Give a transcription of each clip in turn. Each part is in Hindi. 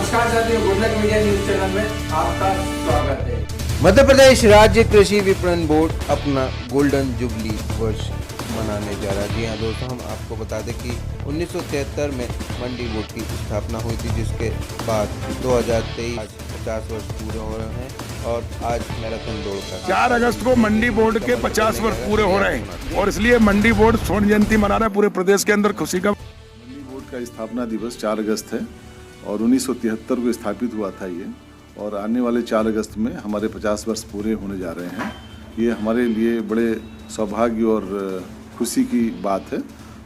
नमस्कार साथियों, good luck media news channel में आपका स्वागत है। मध्य प्रदेश राज्य कृषि विपणन बोर्ड अपना गोल्डन जुबली वर्ष मनाने जा रहा है। जी हाँ दोस्तों, हम आपको बता दें कि 1973 में मंडी बोर्ड की स्थापना हुई थी, जिसके बाद 2023 50 वर्ष पूरे हो रहे हैं और आज मैराथन दौड़ का 4 अगस्त को मंडी बोर्ड के 50 वर्ष पूरे हो रहे हैं और इसलिए मंडी बोर्ड स्वर्ण जयंती मना रहा है। पूरे प्रदेश के अंदर खुशी का मंडी बोर्ड का स्थापना दिवस 4 अगस्त है और 1973 को स्थापित हुआ था ये, और आने वाले 4 अगस्त में हमारे 50 वर्ष पूरे होने जा रहे हैं। ये हमारे लिए बड़े सौभाग्य और खुशी की बात है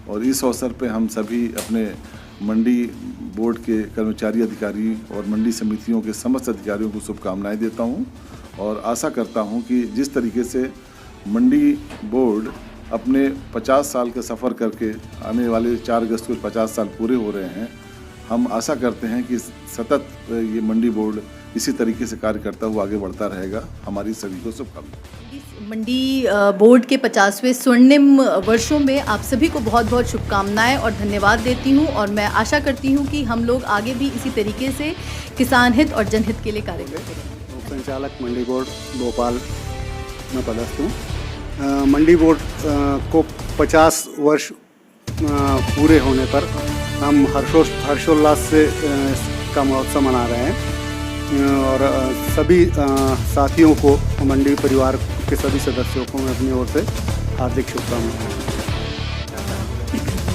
और इस अवसर पे हम सभी अपने मंडी बोर्ड के कर्मचारी, अधिकारी और मंडी समितियों के समस्त अधिकारियों को शुभकामनाएं देता हूं और आशा करता हूं कि जिस तरीके से मंडी बोर्ड अपने 50 साल का सफ़र करके आने वाले 4 अगस्त को 50 साल पूरे हो रहे हैं, हम आशा करते हैं कि सतत ये मंडी बोर्ड इसी तरीके से कार्य करता हुआ आगे बढ़ता रहेगा। हमारी सभी को शुभकामनाएं। मंडी बोर्ड के 50वें स्वर्णिम वर्षों में आप सभी को बहुत बहुत शुभकामनाएं और धन्यवाद देती हूं और मैं आशा करती हूं कि हम लोग आगे भी इसी तरीके से किसान हित और जनहित के लिए कार्य करते रहें। संचालक मंडी बोर्ड भोपाल में पदस्थ हूँ। मंडी बोर्ड को 50 वर्ष पूरे होने पर हम हर्षोल्लास से इसका महोत्सव मना रहे हैं और सभी साथियों को, मंडी परिवार के सभी सदस्यों को मैं अपनी ओर से हार्दिक शुभकामनाएं।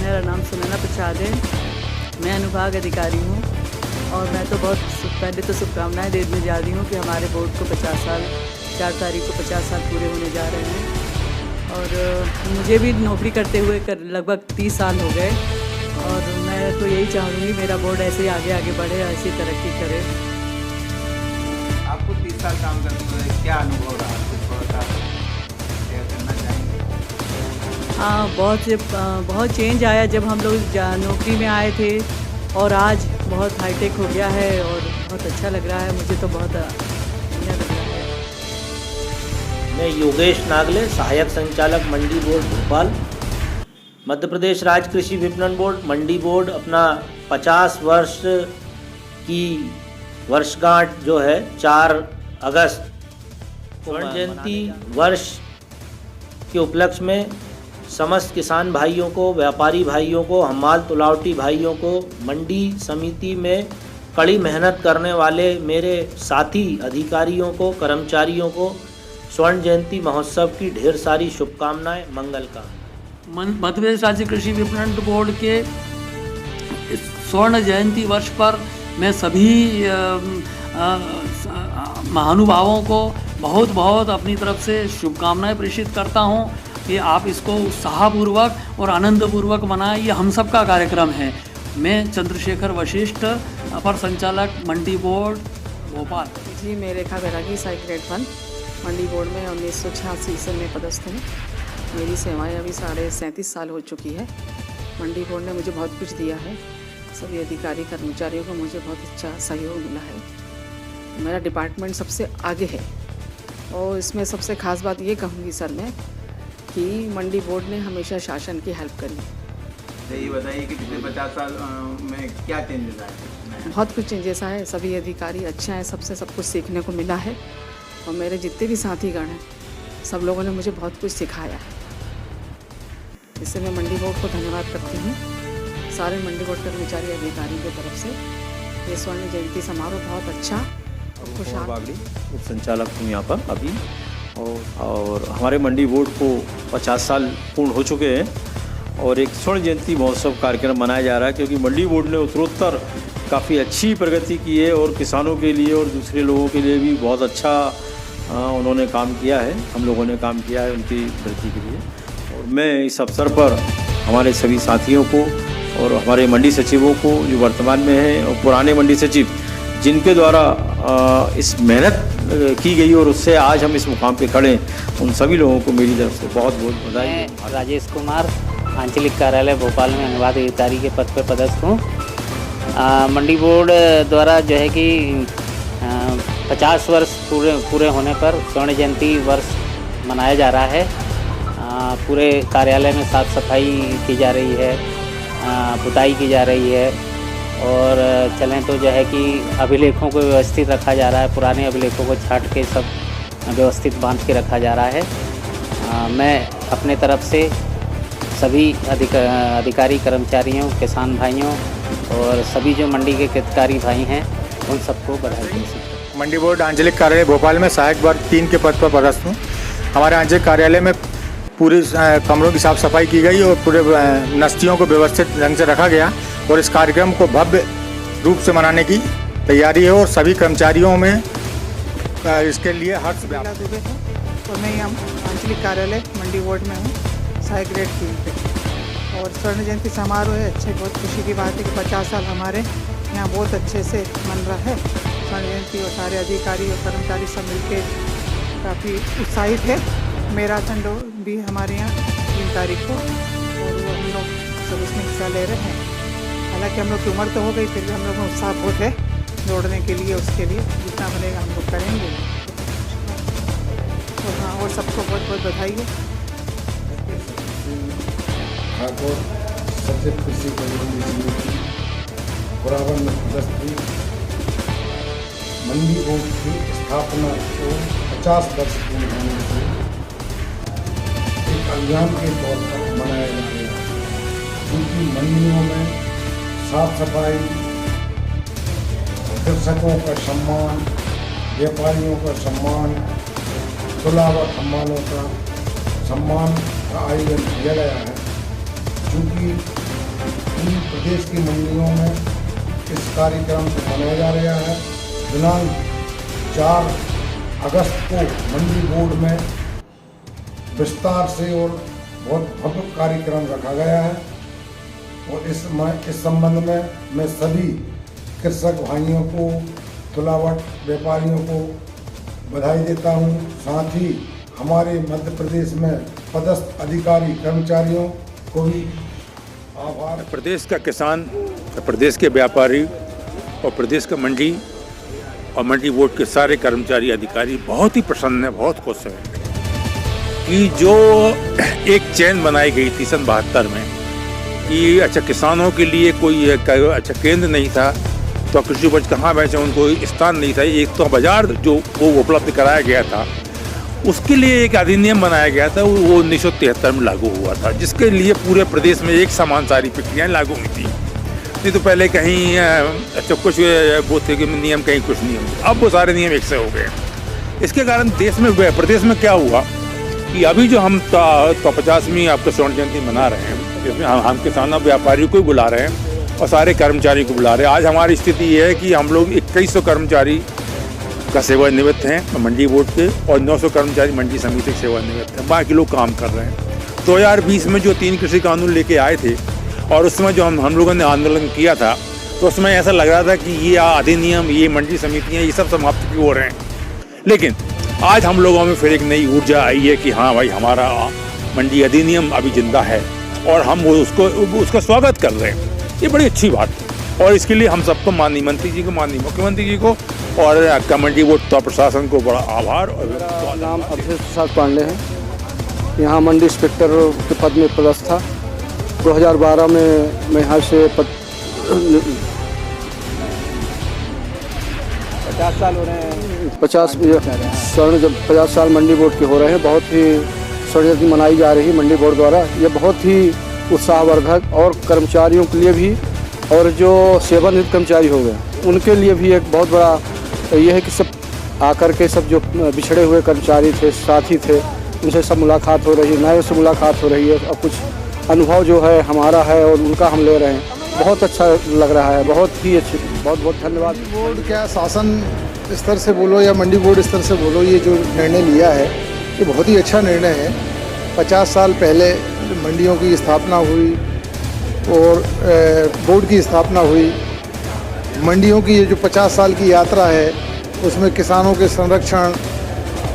मेरा नाम सुनैना प्रसाद है, मैं अनुभाग अधिकारी हूँ और मैं तो बहुत पहले तो शुभकामनाएं देने जा रही हूँ कि हमारे बोर्ड को 50 साल 4 तारीख को 50 साल पूरे होने जा रहे हैं और मुझे भी नौकरी करते हुए लगभग 30 साल हो गए और मैं तो यही चाहूँगी मेरा बोर्ड ऐसे ही आगे बढ़े, ऐसी तरक्की करे। आपको 30 साल काम करने में क्या अनुभव रहा, कुछ थोड़ा शेयर करना चाहेंगे? हाँ, बहुत चेंज आया जब हम लोग नौकरी में आए थे और आज बहुत हाईटेक हो गया है और बहुत अच्छा लग रहा है। मुझे तो बहुत बढ़िया लग रहा है। मैं योगेश नागले, सहायक संचालक मंडी बोर्ड भोपाल। मध्य प्रदेश राज्य कृषि विपणन बोर्ड मंडी बोर्ड अपना 50 वर्ष की वर्षगांठ जो है 4 अगस्त स्वर्ण जयंती वर्ष के उपलक्ष्य में समस्त किसान भाइयों को, व्यापारी भाइयों को, हमाल तुलावटी भाइयों को, मंडी समिति में कड़ी मेहनत करने वाले मेरे साथी अधिकारियों को, कर्मचारियों को स्वर्ण जयंती महोत्सव की ढेर सारी शुभकामनाएं, मंगल का। मध्य प्रदेश राज्य कृषि विपणन बोर्ड के स्वर्ण जयंती वर्ष पर मैं सभी महानुभावों को बहुत बहुत अपनी तरफ से शुभकामनाएं प्रेषित करता हूं कि आप इसको उत्साहपूर्वक और आनंदपूर्वक मनाएं। ये हम सब का कार्यक्रम है। मैं चंद्रशेखर वशिष्ठ, अपर संचालक मंडी बोर्ड भोपाल। जी, मैं रेखा बैरागी, साइक ग्रेड 1 मंडी बोर्ड में 1986 से मैं पदस्थ हूँ। मेरी सेवाएं अभी 37.5 साल हो चुकी है। मंडी बोर्ड ने मुझे बहुत कुछ दिया है। सभी अधिकारी कर्मचारियों को मुझे बहुत अच्छा सहयोग मिला है। मेरा डिपार्टमेंट सबसे आगे है और इसमें सबसे ख़ास बात ये कहूँगी सर मैं कि मंडी बोर्ड ने हमेशा शासन की हेल्प करी। ये बताइए कि पिछले 50 साल में क्या चेंजेस आए? बहुत कुछ चेंजेस आए। सभी अधिकारी अच्छे हैं, सबसे सब कुछ सीखने को मिला है और मेरे जितने भी साथीगण हैं सब लोगों ने मुझे बहुत कुछ सिखाया है। इससे मैं मंडी बोर्ड को धन्यवाद करती हूँ। सारे मंडी बोर्ड कर्मचारी अधिकारी की तरफ से ये स्वर्ण जयंती समारोह बहुत अच्छा और खुशहाल। उप संचालक हूँ यहाँ पर अभी और हमारे मंडी बोर्ड को 50 साल पूर्ण हो चुके हैं और एक स्वर्ण जयंती महोत्सव कार्यक्रम मनाया जा रहा है, क्योंकि मंडी बोर्ड ने उत्तरोत्तर काफ़ी अच्छी प्रगति की है और किसानों के लिए और दूसरे लोगों के लिए भी बहुत अच्छा उन्होंने काम किया है, हम लोगों ने काम किया है उनकी वृद्धि के लिए। और मैं इस अवसर पर हमारे सभी साथियों को और हमारे मंडी सचिवों को जो वर्तमान में हैं और पुराने मंडी सचिव जिनके द्वारा इस मेहनत की गई और उससे आज हम इस मुकाम पे खड़े हैं, उन सभी लोगों को मेरी तरफ से बहुत बहुत बधाई। मैं राजेश कुमार, आंचलिक कार्यालय भोपाल में अनुवाद अधिकारी के पद पर पदस्थ हूँ। मंडी बोर्ड द्वारा जो है कि 50 वर्ष पूरे होने पर स्वर्ण जयंती वर्ष मनाया जा रहा है। पूरे कार्यालय में साफ़ सफाई की जा रही है, पुताई की जा रही है और चलें तो जो है कि अभिलेखों को व्यवस्थित रखा जा रहा है, पुराने अभिलेखों को छांट के सब व्यवस्थित बांध के रखा जा रहा है। मैं अपने तरफ से सभी अधिकारी कर्मचारियों, किसान भाइयों और सभी जो मंडी के हितकारी भाई हैं उन सबको बधाई देती हूँ। मंडी बोर्ड आंचलिक कार्यालय भोपाल में सहायक वर्ग 3 के पद पर पदस्थ हूँ। हमारे आंचलिक कार्यालय में पूरे कमरों की साफ सफाई की गई और पूरे नस्तियों को व्यवस्थित ढंग से रखा गया और इस कार्यक्रम को भव्य रूप से मनाने की तैयारी है और सभी कर्मचारियों में इसके लिए हर्ष व्याप्त दुबे है और मैं यहाँ आंचलिक कार्यालय मंडी बोर्ड में हूँ, सहायक ग्रेड 3 पे। और स्वर्ण जयंती समारोह है, अच्छे, बहुत खुशी की बात है कि 50 साल हमारे यहाँ बहुत अच्छे से मन रहा है स्वर्ण जयंती और सारे अधिकारी और कर्मचारी सब मिलके काफ़ी उत्साहित है। मैराथन भी हमारे यहाँ 3 तारीख को और वो हम लोग सब उसमें हिस्सा ले रहे हैं। हालांकि हम लोग की उम्र तो हो गई, फिर भी हम लोग में उत्साह बहुत है दौड़ने के लिए, उसके लिए जितना बनेगा हम लोग करेंगे। तो हाँ, और सबको बहुत बहुत बधाई है। ठाकुर सचिव कृषि कल्याण समिति बराबर में पदस्थ हुई। मंडी बोर्ड की स्थापना को 50 वर्ष पूर्ण होने से एक अभियान के तौर पर मनाया जा रहा है, क्योंकि मंडियों में साफ सफाई, कृषकों का सम्मान, व्यापारियों का सम्मान, तुलावट सम्मानों का सम्मान का आयोजन किया गया है। क्योंकि पूरी प्रदेश की मंडियों में इस कार्यक्रम को मनाया जा रहा है। दिनांक 4 अगस्त को मंडी बोर्ड में विस्तार से और बहुत भव्य कार्यक्रम रखा गया है और इस संबंध में मैं सभी कृषक भाइयों को, तुलावट व्यापारियों को बधाई देता हूं। साथ ही हमारे मध्य प्रदेश में पदस्थ अधिकारी कर्मचारियों को भी आभार। प्रदेश का किसान, प्रदेश के व्यापारी और प्रदेश का मंडी और मंडी बोर्ड के सारे कर्मचारी अधिकारी बहुत ही प्रसन्न हैं, बहुत खुश हैं कि जो एक चेन बनाई गई थी सन 72 में कि अच्छा किसानों के लिए कोई अच्छा केंद्र नहीं था, तो कृषि उपज कहाँ बेचें, उनको स्थान नहीं था, एक तो बाजार जो वो उपलब्ध कराया गया था, उसके लिए एक अधिनियम बनाया गया था, वो 1973 में लागू हुआ था, जिसके लिए पूरे प्रदेश में एक समान सारी प्रक्रियाएँ लागू हुई थी। नहीं तो पहले कहीं अच्छा कुछ वो थे कि नियम, कहीं कुछ नियम, अब वो सारे नियम एक से हो गए। इसके कारण देश में, प्रदेश में क्या हुआ कि अभी जो हम तो 50वीं आपका स्वर्ण जयंती मना रहे हैं, इसमें हम किसानों व्यापारियों को भी बुला रहे हैं और सारे कर्मचारी को बुला रहे हैं। आज हमारी स्थिति ये है कि हम लोग 2100 कर्मचारी का सेवानिवृत्त हैं मंडी बोर्ड के और 900 कर्मचारी मंडी समिति के सेवानिवृत्त हैं, बाकी लोग काम कर रहे हैं। 2020 में जो 3 कृषि कानून लेके आए थे और उस समय जो हम लोगों ने आंदोलन किया था, तो उसमें ऐसा लग रहा था कि ये अधिनियम, ये मंडी समितियाँ, ये सब समाप्त की हो रहे हैं। लेकिन आज हम लोगों में फिर एक नई ऊर्जा आई है कि हाँ भाई, हमारा मंडी अधिनियम अभी जिंदा है और हम उसका स्वागत कर रहे हैं। ये बड़ी अच्छी बात है और इसके लिए हम सबको, माननीय मंत्री जी को, माननीय मुख्यमंत्री जी को और मंडी बोर्ड प्रशासन को बड़ा आभार। और मेरा नाम अवधेश प्रसाद पांडे है, यहाँ मंडी इंस्पेक्टर के पद में पदस्थ था। 2012 में मैं यहाँ से 50 साल हो रहे हैं। 50 साल मंडी बोर्ड के हो रहे हैं। बहुत ही स्वर्ण जयंती मनाई जा रही है मंडी बोर्ड द्वारा। ये बहुत ही उत्साहवर्धक और कर्मचारियों के लिए भी, और जो सेवानिवृत्त कर्मचारी हो गए उनके लिए भी एक बहुत बड़ा ये है कि सब आकर के, सब जो बिछड़े हुए कर्मचारी थे, साथी थे, उनसे सब मुलाकात हो रही है, नए से मुलाकात हो रही है और कुछ अनुभव जो है हमारा है और उनका हम ले रहे हैं। बहुत अच्छा लग रहा है, बहुत ही अच्छी, बहुत बहुत धन्यवाद। बोर्ड क्या शासन स्तर से बोलो या मंडी बोर्ड स्तर से बोलो, ये जो निर्णय लिया है ये बहुत ही अच्छा निर्णय है। 50 साल पहले मंडियों की स्थापना हुई और बोर्ड की स्थापना हुई। मंडियों की ये जो 50 साल की यात्रा है उसमें किसानों के संरक्षण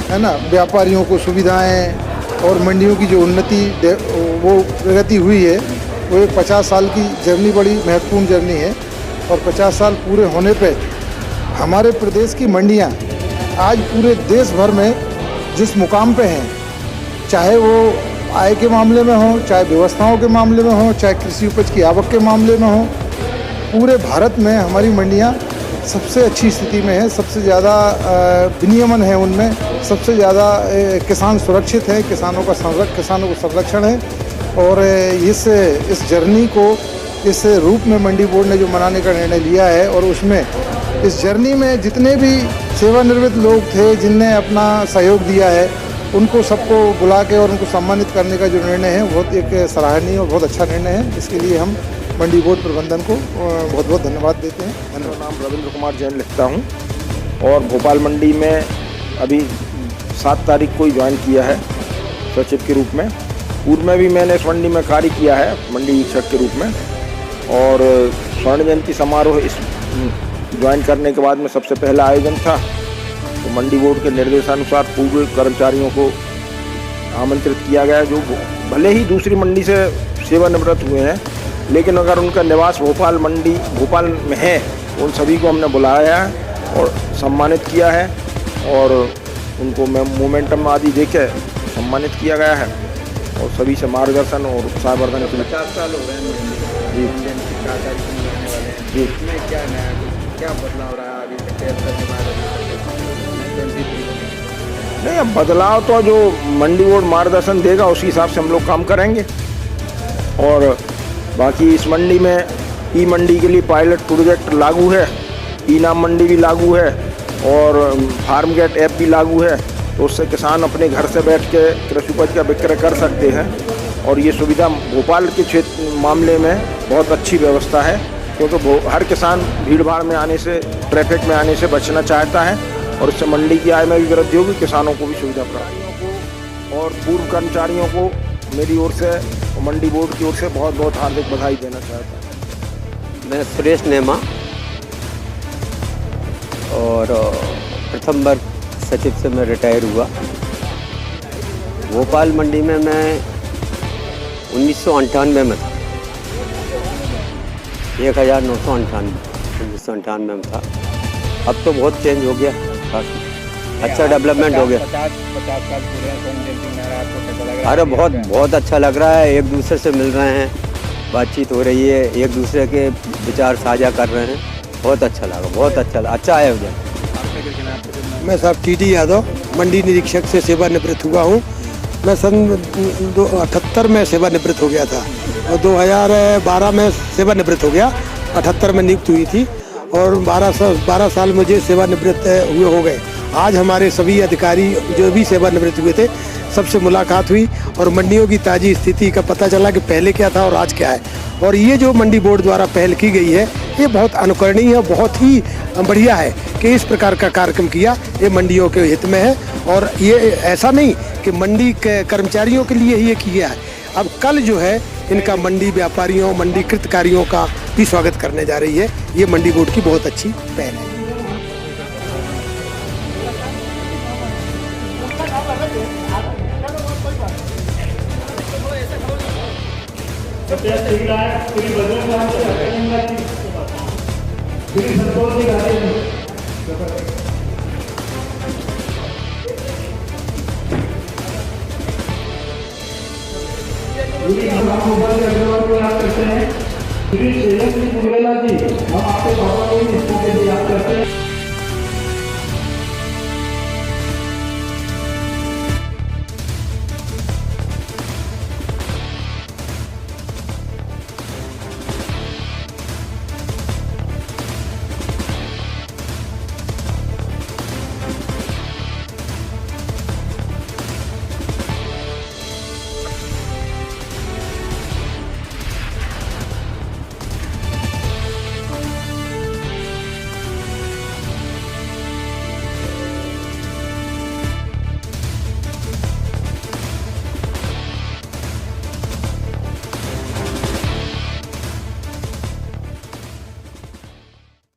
है ना, व्यापारियों को सुविधाएं और मंडियों की जो उन्नति, वो प्रगति हुई है, वो एक 50 साल की जर्नी, बड़ी महत्वपूर्ण जर्नी है। और 50 साल पूरे होने पे हमारे प्रदेश की मंडियां आज पूरे देश भर में जिस मुकाम पे हैं, चाहे वो आय के मामले में हो, चाहे व्यवस्थाओं के मामले में हो, चाहे कृषि उपज की आवक के मामले में हो, पूरे भारत में हमारी मंडियाँ सबसे अच्छी स्थिति में है, सबसे ज़्यादा विनियमन है उनमें, सबसे ज़्यादा किसान सुरक्षित है, किसानों को संरक्षण है। और इस जर्नी को इस रूप में मंडी बोर्ड ने जो मनाने का निर्णय लिया है, और उसमें इस जर्नी में जितने भी सेवानिवृत्त लोग थे जिनने अपना सहयोग दिया है, उनको सबको बुला के और उनको सम्मानित करने का जो निर्णय है बहुत एक सराहनीय और बहुत अच्छा निर्णय है। इसके लिए हम मंडी बोर्ड प्रबंधन को बहुत बहुत धन्यवाद देते हैं। मेरा नाम रविंद्र कुमार जैन लिखता हूँ और भोपाल मंडी में अभी 7 तारीख को ही ज्वाइन किया है सचिव के रूप में। पूर्व में भी मैंने इस मंडी में कार्य किया है मंडी अधीक्षक के रूप में, और स्वर्ण जयंती समारोह इस ज्वाइन करने के बाद में सबसे पहला आयोजन था। तो मंडी बोर्ड के निर्देशानुसार पूर्व कर्मचारियों को आमंत्रित किया गया, जो भले ही दूसरी मंडी से सेवानिवृत्त हुए हैं, लेकिन अगर उनका निवास भोपाल में है, उन सभी को हमने बुलाया है और सम्मानित किया है, और उनको मोमेंटम आदि देके सम्मानित किया गया है, और सभी से मार्गदर्शन और उत्साहवर्धन के लिए 50 साल हो रहे हैं जी जी, इसमें क्या बदलाव रहा अभी तक 73 के बाद? नहीं, अब बदलाव तो जो मंडी बोर्ड मार्गदर्शन देगा उसी हिसाब से हम लोग काम करेंगे। और बाकी इस मंडी में ई मंडी के लिए पायलट प्रोजेक्ट लागू है, ई नाम मंडी भी लागू है, और फार्म गेट ऐप भी लागू है। तो उससे किसान अपने घर से बैठ के कृषि उपज का विक्रय कर सकते हैं, और ये सुविधा भोपाल के क्षेत्र मामले में बहुत अच्छी व्यवस्था है, क्योंकि हर किसान भीड़ भाड़ में आने से, ट्रैफिक में आने से बचना चाहता है, और इससे मंडी की आय में भी वृद्धि होगी, किसानों को भी सुविधा प्राप्त। और पूर्व कर्मचारियों को मेरी ओर से और मंडी बोर्ड की ओर से बहुत बहुत हार्दिक बधाई देना चाहता हूँ। मैं सुरेश नेमा और प्रथम वर्ग सचिव से मैं रिटायर हुआ। भोपाल मंडी में मैं 1998 में था, 1998 में था। अब तो बहुत चेंज हो गया, काफ़ी अच्छा डेवलपमेंट हो गया। 50 साल पूरे हैं, अरे बहुत अच्छा लग रहा है। एक दूसरे से मिल रहे हैं, बातचीत हो रही है, एक दूसरे के विचार साझा कर रहे हैं। बहुत अच्छा लगा, बहुत अच्छा आयोजन। मैं साहब टीटी यादव मंडी निरीक्षक से सेवानिवृत्त हुआ हूँ। मैं सन 78 में सेवानिवृत्त हो गया था और 2012 में सेवानिवृत्त हो गया। 78 में नियुक्त हुई थी और 12 साल मुझे सेवानिवृत्त हो गए। आज हमारे सभी अधिकारी जो भी सेवानिवृत्त हुए थे सबसे मुलाकात हुई और मंडियों की ताज़ी स्थिति का पता चला कि पहले क्या था और आज क्या है। और ये जो मंडी बोर्ड द्वारा पहल की गई है ये बहुत अनुकरणीय है, बहुत ही बढ़िया है कि इस प्रकार का कार्यक्रम किया। ये मंडियों के हित में है और ये ऐसा नहीं कि मंडी के कर्मचारियों के लिए ही ये किया है। अब कल जो है इनका मंडी व्यापारियों, मंडी कृतकारियों का भी स्वागत करने जा रही है। ये मंडी बोर्ड की बहुत अच्छी पहल है। श्री शेलम जी, हम आपके बाबा को भी याद करते हैं।